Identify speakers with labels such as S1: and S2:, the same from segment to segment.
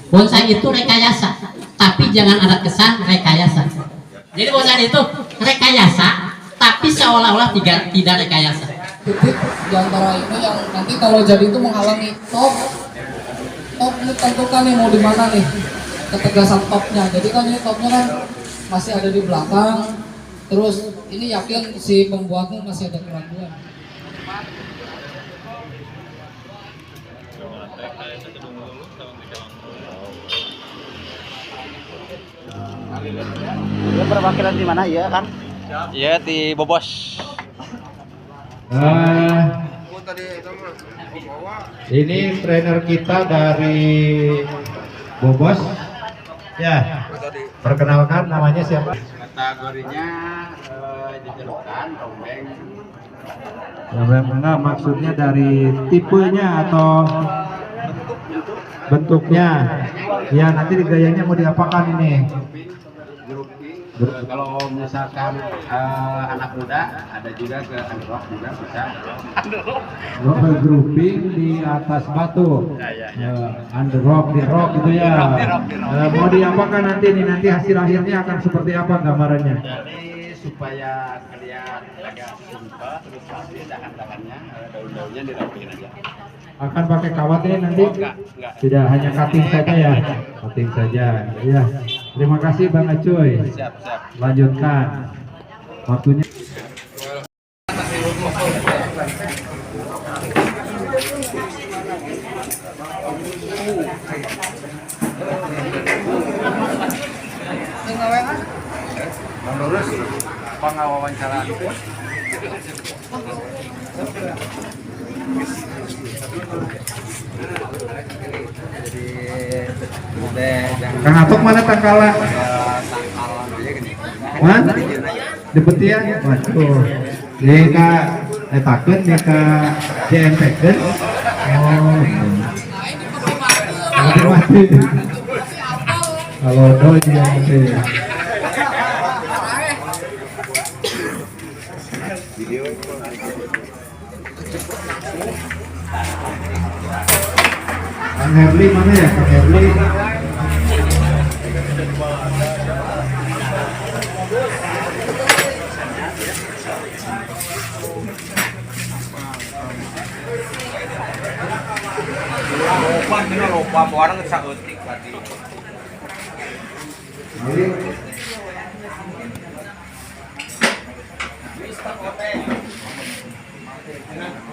S1: bonsai itu rekayasa, tapi jangan ada kesan rekayasa. Jadi bonsai itu rekayasa, tapi seolah-olah tidak rekayasa.
S2: Titik di antara ini yang nanti kalau jadi itu menghalangi top ini tentukan nih mau di mana nih ketegasan topnya. Jadi kan ini topnya kan masih ada di belakang, terus ini yakin si pembuatnya masih ada keraguan.
S3: Dia perwakilan di mana ya kan? Iya di Bobos.
S4: Ini trainer kita dari Bobos. Ya, perkenalkan namanya siapa?
S3: Kategorinya dijerukan rombeng.
S4: Enggak, maksudnya dari tipenya atau bentuknya. Ya, nanti gayanya mau diapakan ini?
S3: Kalau misalkan anak muda ada juga ke underrock juga bisa.
S4: Grouping di atas batu. Underrock di rock gitu ya. Mau diapakan nanti nih? Nanti hasil akhirnya akan seperti apa gambarannya?
S3: Jadi supaya kalian agak simpel, terus pasti dahan-dahannya daun-daunnya dirapiin aja.
S4: Akan pakai kawat ini nanti?
S3: Enggak.
S4: Tidak, hanya cutting saja ya. Cutting saja. Ya. Terima kasih Bang Acoy.
S3: Siap.
S4: Lanjutkan. Waktunya.
S3: Menurut pengawawancara itu
S4: Kang Atok mana tangkala? Mana? Di betian? Waduh. Di ka etakeun di ka JMP-keun. Oh. Mati. Kalau doi dia mati. Kang Herli mana ya? Kang Herli.
S3: lupa orang saeutik tadi.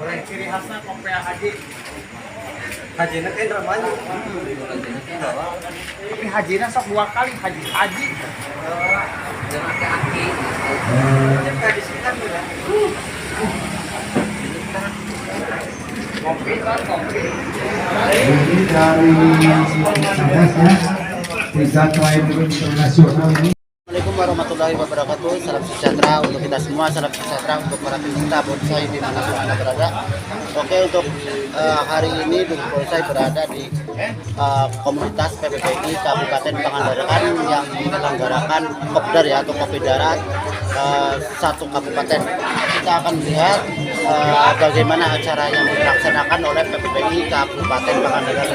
S3: Oleh ciri khasnya kopea haji. Hajina kan ramanya. Tapi hajina sok 2 kali haji. Jangan aki. Jangan disikan ya. Kopi.
S4: Ini dari Sadas ya, 3 klien internasional ini.
S3: Assalamualaikum warahmatullahi wabarakatuh. Salam sejahtera untuk kita semua, salam sejahtera untuk para pecinta bonsai di mana Anda berada. Oke, untuk hari ini Dukuh Bonsai berada di komunitas PPPI Kabupaten Pangandaran yang menyelenggarakan kopdar ya atau kopi darat satu kabupaten. Kita akan melihat bagaimana acara yang dilaksanakan oleh PPPI Kabupaten Pangandaran.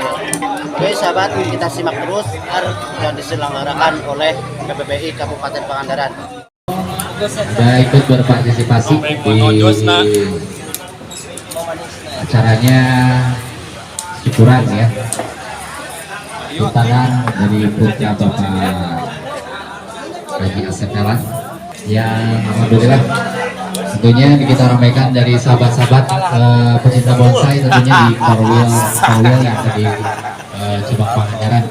S3: Oke sahabat, kita simak terus yang diselenggarakan oleh PPPI Kabupaten Pangandaran.
S5: Sudah ikut berpartisipasi di acaranya syukuran ya, tangan dari putra Bapak Haji Asep Helan yang alhamdulillah tentunya kita ramaikan dari sahabat-sahabat pecinta bonsai tentunya di Korwil yang ada di Cibang Pangandaran.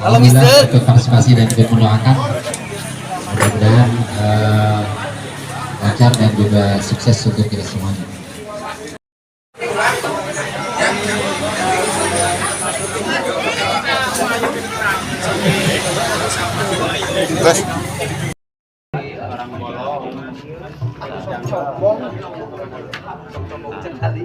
S5: Alhamdulillah ikut partisipasi dan ikut mendoakan mudah-mudahan lancar dan juga sukses untuk kita semuanya.
S3: Terus
S6: orang bolong yang sombong sekali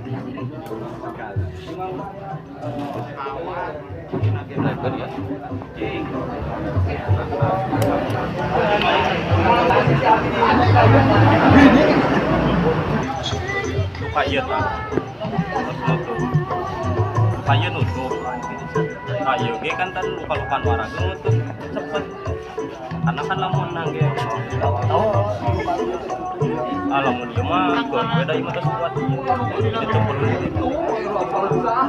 S7: lupa iya nutup Ayo ge kan tan luka-lukaan warga tuh cepet. Karena kan lamun nangge alamun dia mah beda ieu mah kuat. Itu perlu itu.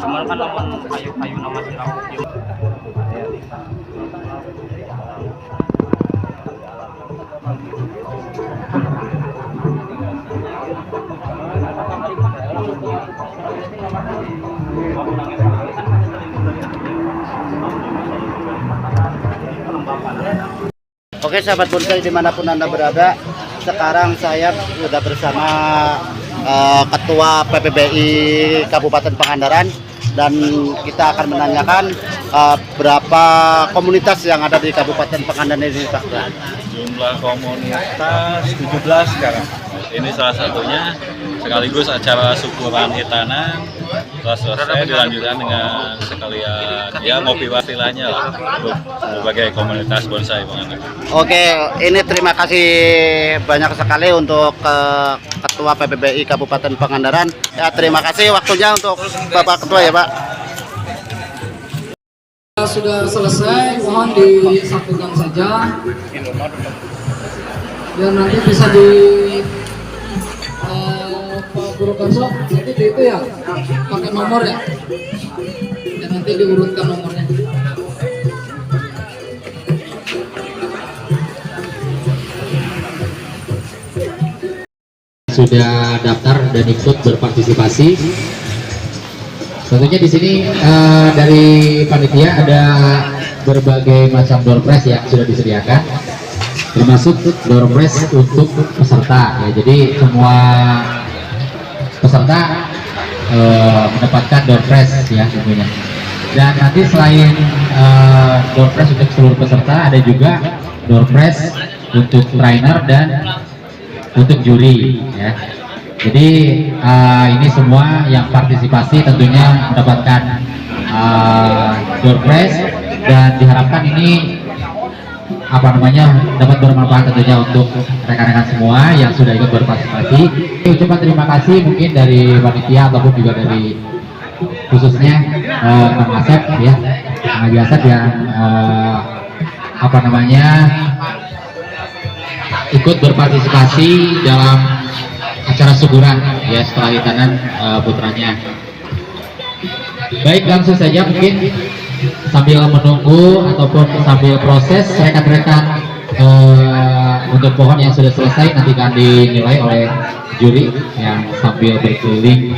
S7: Cuman kan lamun kayu-kayu nama sirap ieu.
S3: Oke sahabat bonsai dimanapun Anda berada, sekarang saya sudah bersama Ketua PPBI Kabupaten Pangandaran dan kita akan menanyakan berapa komunitas yang ada di Kabupaten Pangandaran ini, Pak.
S8: Jumlah komunitas 17 sekarang. Ini salah satunya, sekaligus acara syukuran hitanan. Setelah selesai dilanjutkan dengan sekalian ya ngopi wastilahnya lah untuk berbagai komunitas bonsai Pangandaran.
S3: Oke, ini terima kasih banyak sekali untuk Ketua PPBI Kabupaten Pangandaran. Ya, terima kasih waktunya untuk Bapak Ketua ya, Pak.
S2: Sudah selesai, mohon disatukan saja. Dan nanti bisa di Pak Guru Kanso, nanti di itu ya, pakai nomor ya. Dan nanti diurutkan nomornya.
S5: Sudah daftar dan ikut berpartisipasi. Tentunya di sini dari panitia ada berbagai macam door prize yang sudah disediakan, termasuk door prize untuk peserta. Ya, jadi semua peserta mendapatkan door prize ya tentunya. Dan nanti selain door prize untuk seluruh peserta, ada juga door prize untuk trainer dan untuk juri ya. Jadi ini semua yang partisipasi tentunya mendapatkan door prize dan diharapkan ini dapat bermanfaat tentunya untuk rekan-rekan semua yang sudah ikut berpartisipasi. Ucapan terima kasih mungkin dari panitia ataupun juga dari khususnya Kang Asep ya, Kang Haji Asep yang ikut berpartisipasi dalam acara syukuran ya setelah hitanan putranya. Baik, langsung saja mungkin sambil menunggu ataupun sambil proses rekan-rekan untuk pohon yang sudah selesai nanti akan dinilai oleh juri yang sambil berkeliling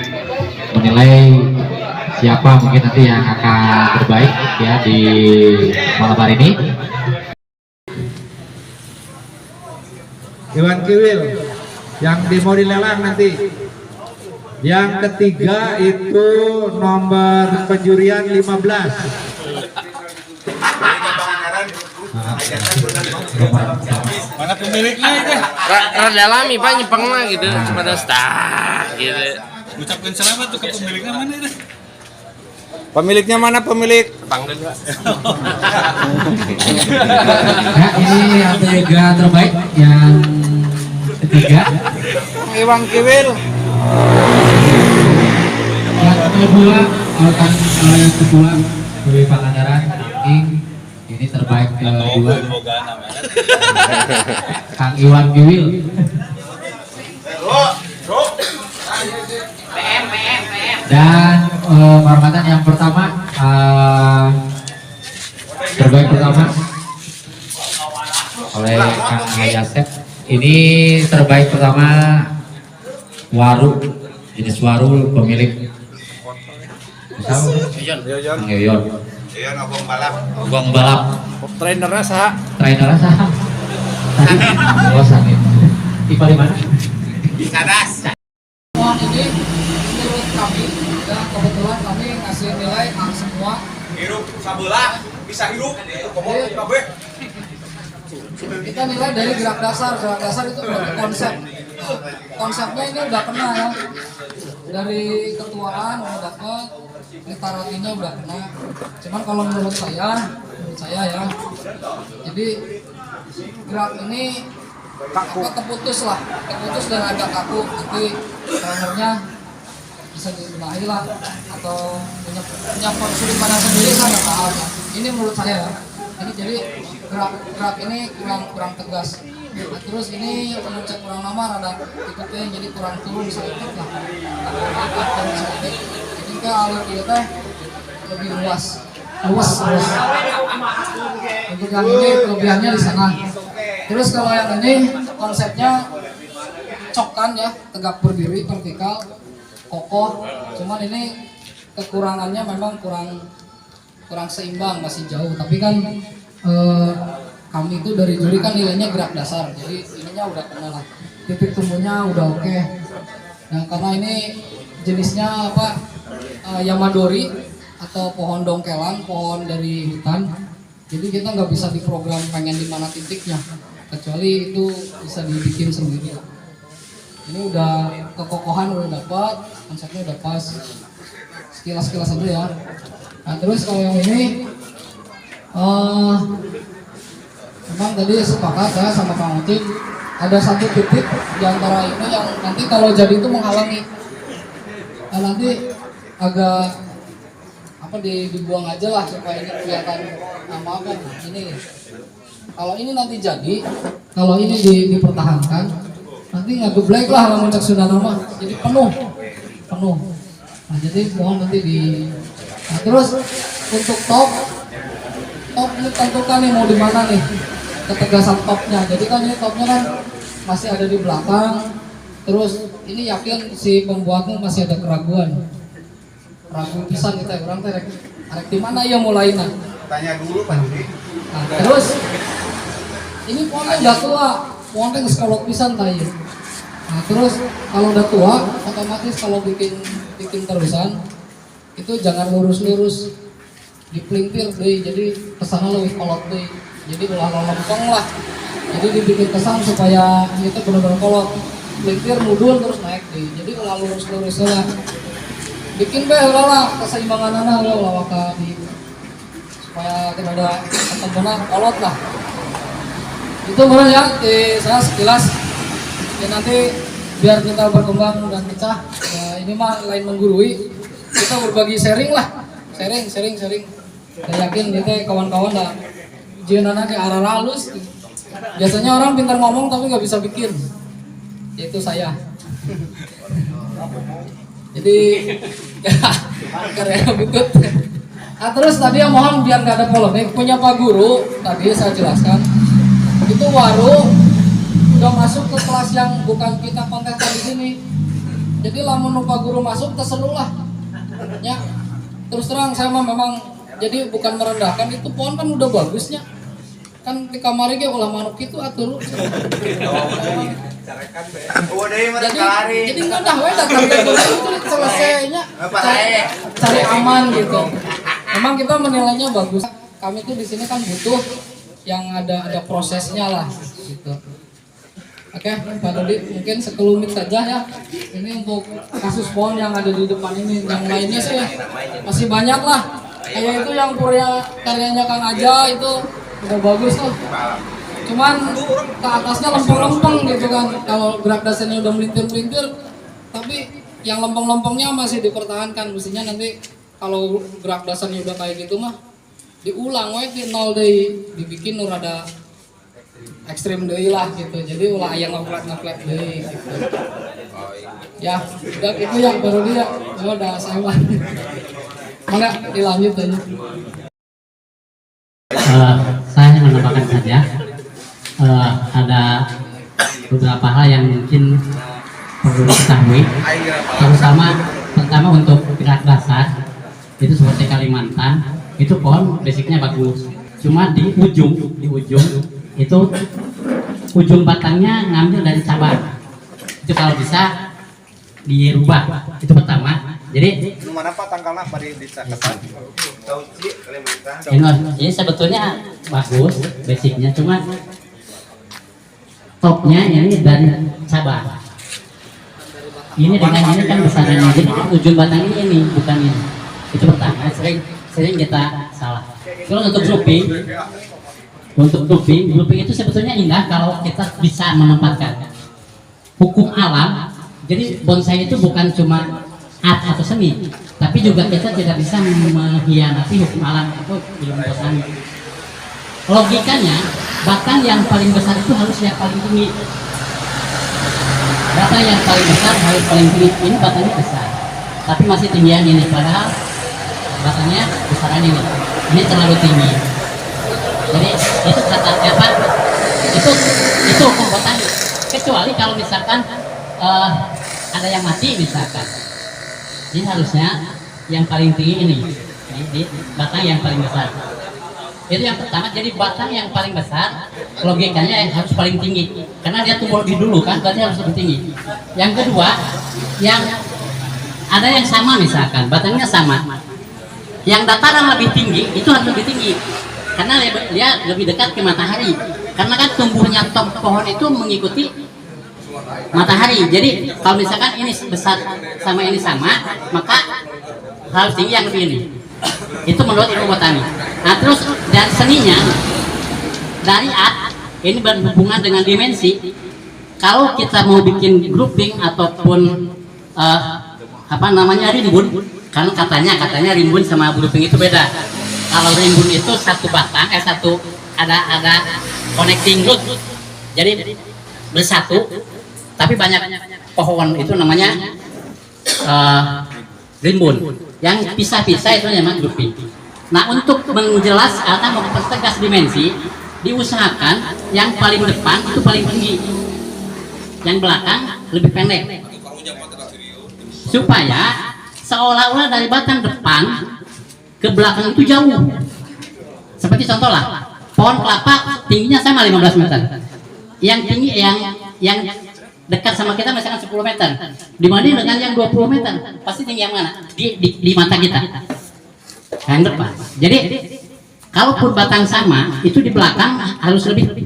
S5: menilai siapa mungkin nanti yang akan terbaik ya di malam hari ini.
S4: Iwan Kiwil yang mau dilelang nanti. Yang ketiga itu nomor penjurian 15.
S8: Mana pemiliknya itu?
S9: Rada lami Pak nyepeng mah gitu, pada start gitu.
S8: Ucapkan selamat tuh ke pemiliknya mana itu?
S9: Pemiliknya mana pemilik?
S5: Nah, ini yang ketiga terbaik yang ketiga.
S9: Iwan Kiwil.
S5: Yang kedua, yang kedua dari Pangandaran ini terbaik kedua. Kang Iwan Kiwil. Dan penghormatan yang pertama terbaik pertama oleh Kang Haji Asep. Ini terbaik pertama waru, jenis waru pemilik Kang Yoyon. Abang balap.
S9: Trainernya sah.
S5: Trainernya sah. Oh sakit. Tipe di mana?
S2: Mohon ini menurut kami, ya kebetulan kami ngasih nilai A semua.
S6: Hirup sabelah bisa hirup komo kabeh.
S2: Kita nilai dari gerak dasar itu berarti konsepnya ini udah kena ya, dari ketuaan udah dapet, literatinya udah kena. Cuman kalau menurut saya ya, jadi gerak ini terputus dan agak kaku, nanti trainernya bisa dibenahi lah, atau punya sudut pandang sendiri kan nggak tahu ya. Ini menurut saya ya. Ini jadi gerak ini kurang tegas. Nah, terus ini mencet kurang lama, rada ikutnya jadi kurang turun sedikit lah. Jadi ke alur kita lebih luas. Untuk yang ini kelebihannya di sana. Terus kalau yang ini konsepnya cok kan ya, tegak berdiri, vertikal, kokoh. Cuman ini kekurangannya memang kurang seimbang, masih jauh. Tapi kan kami itu dari juri kan nilainya gerak dasar, jadi ininya udah kena lah. Titik tumbuhnya udah oke. Nah karena ini jenisnya apa, Yamadori atau pohon dongkelan, pohon dari hutan. Jadi kita nggak bisa diprogram pengen di mana titiknya, kecuali itu bisa dibikin sendiri lah. Ini udah kekokohan udah dapat, konsepnya udah pas. Sekilas aja ya. Nah terus kalau yang ini memang tadi sepakat ya sama Kang Ucik, ada satu titik di antara ini yang nanti kalau jadi itu menghalangi. Nah, nanti agak apa dibuang aja lah supaya ini kelihatan nama apa ini. Kalau ini nanti jadi, kalau ini dipertahankan, nanti nggak geblek lah kalau muncak sudah nama, jadi penuh. Nah jadi mohon nanti nah, terus untuk top ini tentukan nih mau di mana nih ketegasan topnya. Jadi kan ini topnya kan masih ada di belakang. Terus ini yakin si pembuatnya masih ada keraguan. Ragu pisan kita orang teh arek di mana ya mulainya.
S6: Tanya dulu Pak Yudi.
S2: Nah, terus ini pohonnya udah tua, pohonnya geus kolot pisan tah ieu. Nah, terus kalau udah tua, otomatis kalau bikin terusan itu jangan lurus-lurus, dipelintir deh, jadi kesana lebih kolot deh. Jadi ulah lempeng lah. Jadi dibikin kesan supaya itu benar-benar kolot. Pelintir mudul terus naik deh. Jadi ulah lurus-lurus lah. Bikin be lah keseimbanganana ulah waka di supaya tidak ada ketemuan kolot lah. Itu benar ya, saya sekilas. Ya nanti biar kita berkembang dan pecah. Ya, ini mah lain menggurui. Kita berbagi sharing lah. Sharing. Saya yakin kita kawan-kawan dah jianana ke arah halus. Biasanya orang pintar ngomong tapi nggak bisa bikin. Yaitu saya. Jadi karya butut. Nah, terus tadi yang mohon biar nggak ada polemik, punya Pak Guru tadi saya jelaskan. Itu waru udah masuk ke kelas yang bukan kita kontestan di sini. Jadi lamun Pak Guru masuk terseru lah. Ya. Terus terang saya memang jadi bukan merendahkan, itu pohon kan udah bagusnya. Kan di kamar ge ulah manuk itu atur. Jadi enggak dah we datang ke dulu itu selesainya cari aman gitu. Memang kita menilainya bagus. Kami tuh di sini kan butuh yang ada prosesnya lah gitu. Oke, Pak Dodi mungkin sekelumit saja ya. Ini untuk kasus pohon yang ada di depan ini. Yang lainnya sih masih banyak lah. Kayak itu yang karyanya Kang Aja itu udah bagus tuh. Cuman ke atasnya lempeng-lempeng gitu kan. Kalau gerak dasarnya udah melintir-melintir, tapi yang lempeng-lempengnya masih dipertahankan. Mestinya nanti kalau gerak dasarnya udah kayak gitu mah diulang we di nol deui, dibikin nur ada ekstrim deui lah gitu. Jadi ulah aya ngeflat deui gitu. Ya, udah itu yang baru dia. Udah saya mah. Mangga dilanjut aja.
S1: Saya hanya menambahkan saja ada beberapa hal yang mungkin perlu diketahui, pertama untuk gerak dasar itu seperti Kalimantan itu pohon basicnya bagus, cuma di ujung itu ujung batangnya ngambil dari cabang, itu kalau bisa dirubah, itu pertama. Jadi
S6: mana Pak tanggalnya apa di Kalimantan?
S1: ini sebetulnya bagus basicnya, cuma topnya ini dari cabang. Ini dengan ini kan besarannya, jadi ujung batangnya ini bukan ini. Itu pertama, sering kita salah. Kalau untuk grouping itu sebetulnya indah kalau kita bisa menempatkan hukum alam. Jadi bonsai itu bukan cuma art atau seni, tapi juga kita tidak bisa mengkhianati hukum alam atau ilmu botani. Logikanya, batang yang paling besar itu harus yang paling tinggi. Batang yang paling besar harus paling tinggi. Ini batangnya besar, tapi masih tinggian ini, padahal batangnya besaran ini. Ini terlalu tinggi. Jadi itu kata apa? Itu hukum botani. Kecuali kalau misalkan ada yang mati misalkan. Ini harusnya yang paling tinggi ini, di batang yang paling besar. Itu yang pertama. Jadi batang yang paling besar logikanya yang harus paling tinggi, karena dia tumbuh lebih dulu kan, berarti harus lebih tinggi. Yang kedua, yang ada yang sama misalkan batangnya sama, yang dataran lebih tinggi itu harus lebih tinggi, karena dia lebih dekat ke matahari. Karena kan tumbuhnya pohon itu mengikuti matahari. Jadi kalau misalkan ini besar sama ini sama, maka harus tinggi yang lebih ini. Itu menurut ilmu botani. Nah terus dari seninya, dari art ini berhubungan dengan dimensi. Kalau kita mau bikin grouping ataupun apa namanya rimbun, kan katanya rimbun sama grouping itu beda. Kalau rimbun itu satu batang, satu ada connecting root, jadi bersatu. Tapi banyak pohon itu namanya rimbun. Yang pisah-pisah itu namanya grouping. Nah untuk menjelas atau mempertegas dimensi, diusahakan yang paling depan itu paling tinggi, yang belakang lebih pendek, supaya seolah-olah dari batang depan ke belakang itu jauh. Seperti contoh lah, pohon kelapa tingginya sama 15 meter. Yang tinggi yang dekat sama kita misalkan 10 meter, dibanding dengan yang 20 meter, pasti tinggi yang mana? Di mata kita, yang depan. Jadi kalaupun batang sama, itu di belakang harus lebih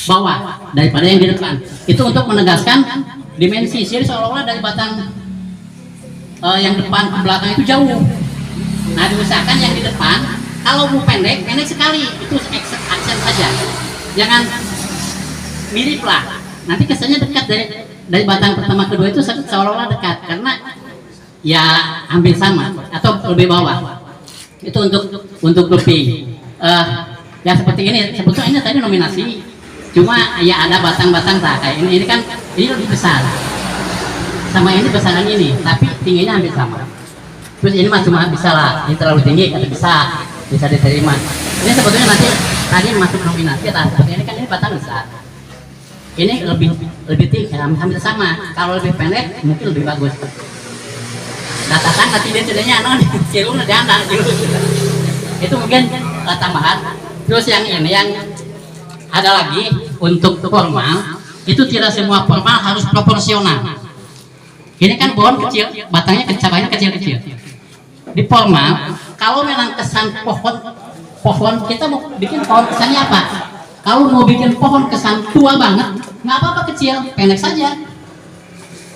S1: bawah daripada yang di depan. Itu untuk menegaskan dimensi. Jadi seolah-olah dari batang yang depan ke belakang itu jauh. Nah diusahakan yang di depan, kalau mau pendek sekali, itu aksen saja, jangan mirip lah. Nanti kesannya dekat dari batang pertama kedua itu seolah-olah dekat, karena ya hampir sama atau lebih bawah. Itu untuk grouping. Ya seperti ini, sebetulnya ini tadi nominasi, cuma ya ada batang-batang kayak ini kan ini lebih besar, sama ini besaran ini, tapi tingginya hampir sama. Terus ini mah cuma bisa lah, ini terlalu tinggi, kata bisa diterima. Ini sebetulnya nanti tadi masuk nominasi, seperti ini kan ini batang besar. Ini lebih tinggi, hampir sama. Kalau lebih pendek mungkin lebih bagus. Katakan nanti dia tidaknya cilung ada itu mungkin tambahan. Terus yang ini yang ada lagi untuk formal, itu tidak semua formal harus proporsional. Ini kan pohon kecil, batangnya cabangnya kecil-kecil. Di formal, kalau memang kesan pohon kita mau bikin pohon kesannya apa? Kalau mau bikin pohon kesan tua banget, nggak apa-apa kecil, pendek saja.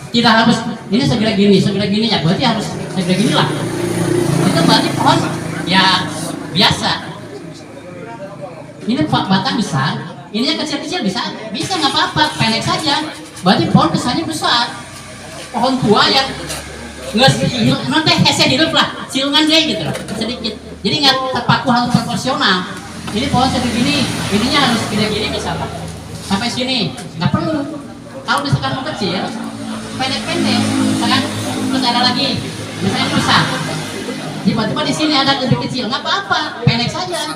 S1: Tidak harus ini segera gini ya, berarti harus segera gini lah. Itu berarti pohon ya biasa. Ini batang besar, ini yang kecil-kecil bisa nggak apa-apa, pendek saja. Berarti pohon kesannya besar. Pohon tua yang nanti hese hidup lah, silungan deh gitu loh, sedikit. Jadi nggak terpaku harus proporsional. Ini pohon segini, ininya harus gini misalnya sampai sini, nggak perlu. Kalau misalkan mau kecil, pendek-pendek, misalkan terus ada lagi, misalnya susah. Tiba-tiba di sini ada lebih kecil, nggak apa-apa, pendek saja.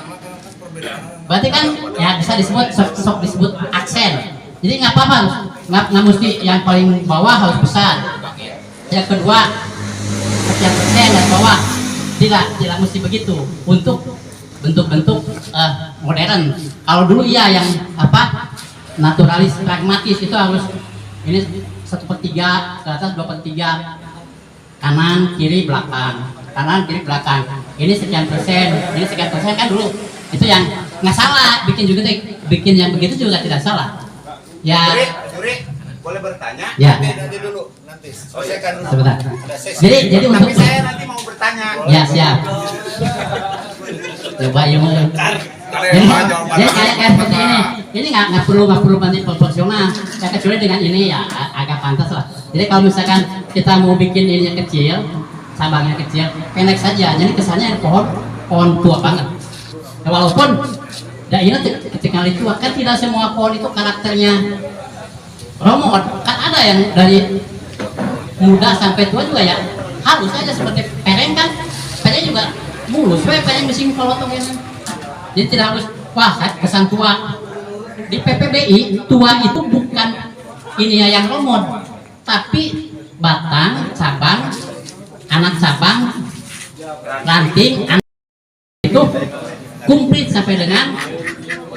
S1: Berarti kan ya bisa disebut sok disebut aksen. Jadi nggak apa-apa, nggak mesti yang paling bawah harus besar. Yang kedua, sekian persen dan bawah, tidak mesti begitu. Untuk bentuk-bentuk modern. Kalau dulu ya yang apa naturalis pragmatis itu harus ini 1/3 ke atas, 2/3 kanan kiri belakang, kanan kiri belakang. Ini sekian persen kan dulu. Itu yang nggak salah, bikin yang begitu juga tidak salah. Ya.
S6: Juri, boleh bertanya?
S1: Ya.
S6: Nanti dulu. Oh, saya kan
S1: sebentar.
S6: ada sesi.
S1: Jadi untuk
S6: Tapi saya nanti mau bertanya.
S1: Ya siap. Coba yang jadi kayak seperti ini nggak perlu nanti proporsional. Ya kecuali dengan ini ya agak pantas lah. Jadi kalau misalkan kita mau bikin ini yang kecil, cabangnya kecil, pendek saja. Jadi kesannya pohon tua banget. Ya, walaupun daerah ketika tua kan tidak semua pohon itu karakternya romot. Kan ada yang dari muda sampai tua juga ya halus aja seperti pereng kan. Pereng juga mulus, pereng mesin kolotong ini. Jadi tidak harus wah kesan tua. Di PPBI tua itu bukan ini yang romot, tapi batang, cabang, anak cabang, ranting, itu komplit sampai dengan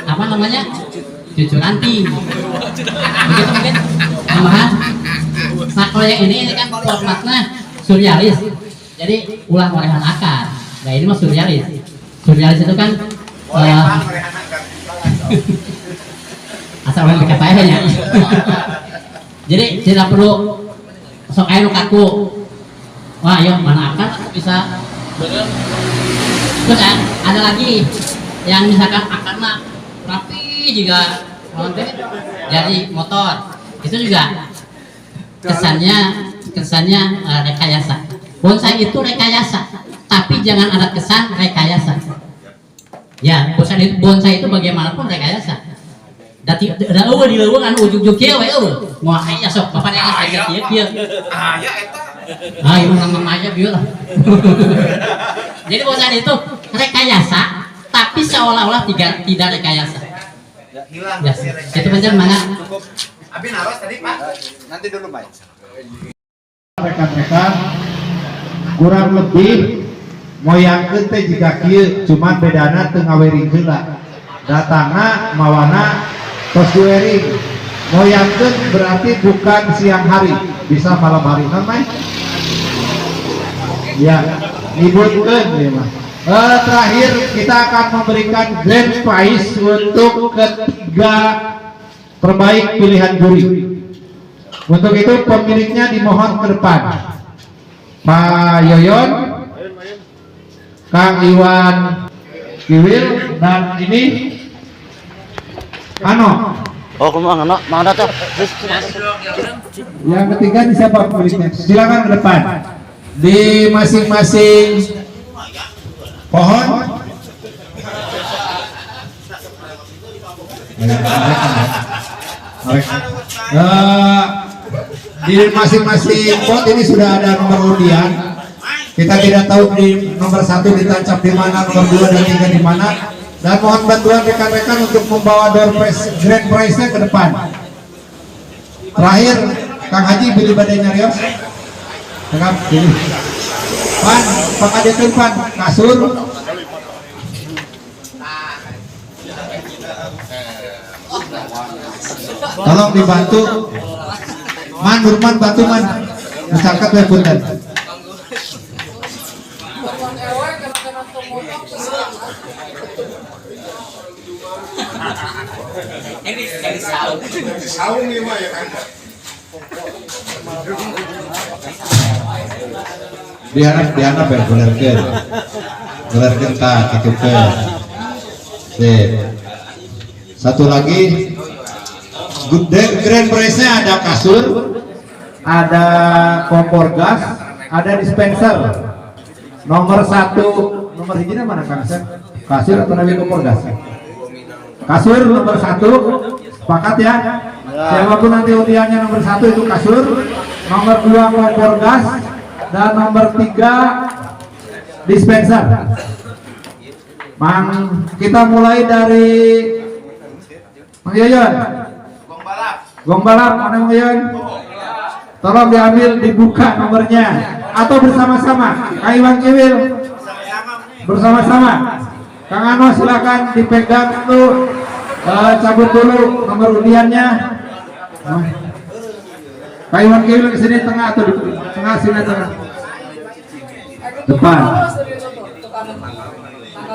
S1: apa namanya cucu ranting. Begitu mungkin tambahan. Nah kalau yang ini kan formatnya surrealis, jadi ulang olehan akar. Nah ini mah surrealis. Surrealis itu kan asal orang dekat saya ya. Jadi tidak perlu sok air kaku. Wah, ayo mana akar bisa. Terus ada lagi yang misalkan akarnya rapi juga jadi motor. Itu juga kesannya rekayasa. Bonsai itu rekayasa, tapi jangan ada kesan rekayasa. Ya, bonsai itu bagaimanapun rekayasa. Dati da eueuh di leuweung anu ujug-ujug kieu we eueuh. Moal aya sok bapak yang saya kieu.
S6: Aya eta.
S1: Ah, ieu mah aja bieu lah. Jadi bonsai itu rekayasa, tapi seolah-olah tidak rekayasa.
S6: Hilang.
S1: Ya, itu benar mana?
S6: Cukup. Abi naros tadi, Pak. Nanti dulu, Pak.
S4: Rekan-rekan kurang lebih moyangkeun teh jika kieu cuman bedana teu ngawering heula. Datangna mawana tos diwering. Moyangkeun berarti bukan siang hari, bisa malam hari namanya. Ya, nyebutkeun ya mah. Terakhir kita akan memberikan grand prize untuk ketiga terbaik pilihan juri. Untuk itu pemiliknya dimohon ke depan. Pak Yoyon, Kang Iwan Kiwil, dan ini Ano.
S3: Oh, kumang ano? Mana tuh?
S4: Yang ketiga ini siapa pemiliknya? Silakan ke depan. Di masing-masing pohon. Di masing-masing pot ini sudah ada nomor undian. Kita tidak tahu di nomor 1 ditancap di mana, nomor 2 dan 3 di mana. Dan mohon bantuan rekan-rekan untuk membawa door prize, grand prize-nya ke depan. Terakhir, Kang Haji beli badai nyarios. Dengar, pilih. Pan, pakai dia pan, kasur. Tolong dibantu. Man, Nurman bantu man. Misalkan ya punten. Diharap ya benerkan tak titipkan. Satu lagi grand prize-nya ada kasur, ada kompor gas, ada dispenser. Nomor 1, nomor hijau mana Kang Sen? Kasur atau nabi kompor gas? Kasur nomor 1, sepakat ya? Siapapun nanti undiannya nomor 1 itu kasur, nomor 2 kompor gas, dan nomor 3 dispenser. Mang, kita mulai dari Mang Yoyon. Gong balap, mana Mang Yoyon? Tolong diambil, dibuka nomornya atau bersama-sama. Kang Iwan Kiwil bersama-sama. Kang Ano silakan dipegang tuh, cabut dulu nomor undiannya. Kang Iwan Kiwil ke sini tengah atau di tengah sini tengah. Depan.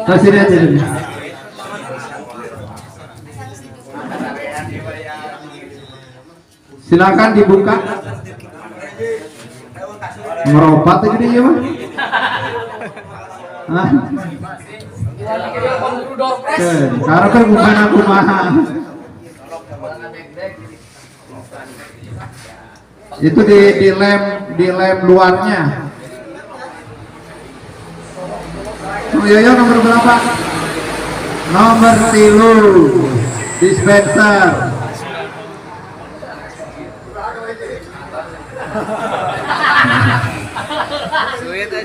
S4: Ke sini aja dulu. Silakan dibuka. Nomor 4 tadi ya mah. Karena kan bukan aku mahal. Itu di lem luarnya. Mang Yoyo nomor berapa? Nomor 3 dispenser.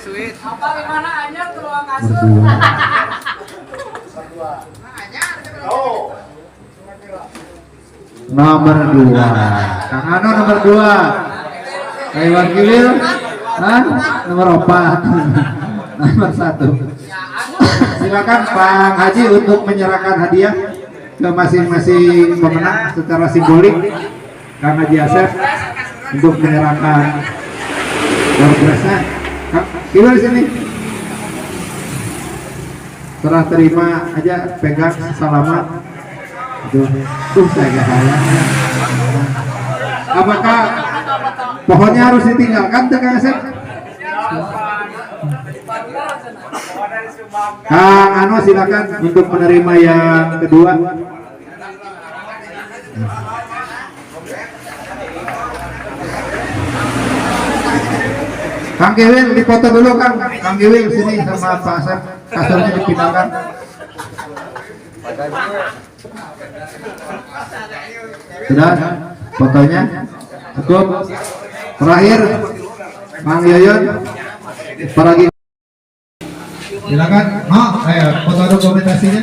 S9: Sweet.
S2: Apa gimana aja tuh
S4: Berdua. Nomor 2 Kang Ano nomor 2, Kang Iwan Kiwil nomor 4. Nomor 1. Silakan Pak Haji untuk menyerahkan hadiah ke masing-masing pemenang secara simbolik. Kang Haji Asep untuk menyerahkan doorpressnya. Kang Kiwil sini. Serah terima aja, pegang salaman. Saya gak sayang. Apakah pohonnya harus ditinggalkan, Kang Asep? Kang Ano silakan untuk menerima yang kedua. Kang Kiwil dipoto dulu Kang. Kang Kiwil sini sama Pak Asep. Kasurnya dipindahkan. Sudah fotonya cukup. Terakhir Mang Yoyon para silakan. Foto dokumentasinya.